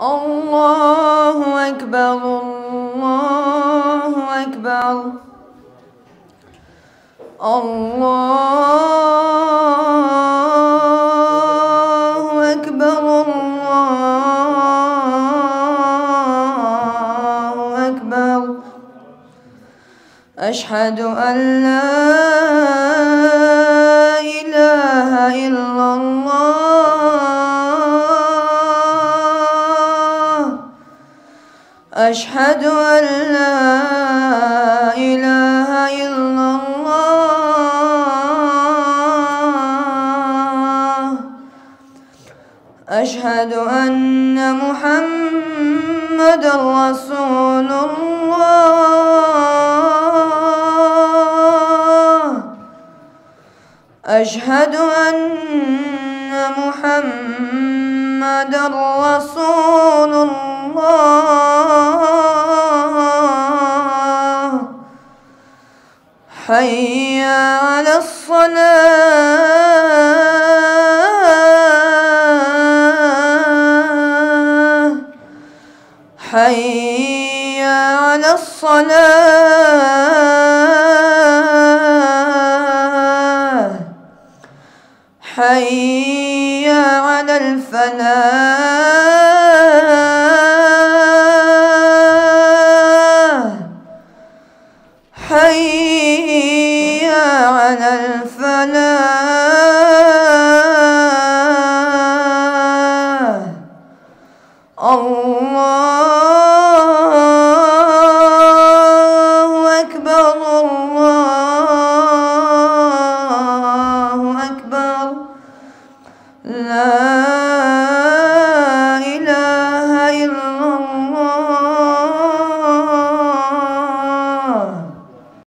الله أكبر الله أكبر الله أكبر الله أكبر أشهد أن لا إله إلا الله أشهد أن لا إله إلا الله أشهد أن محمدًا رسول الله أشهد أن محمدًا رسول الله حي على الصلاة حي على الصلاة حي على الفلاح حي على الفلاح الله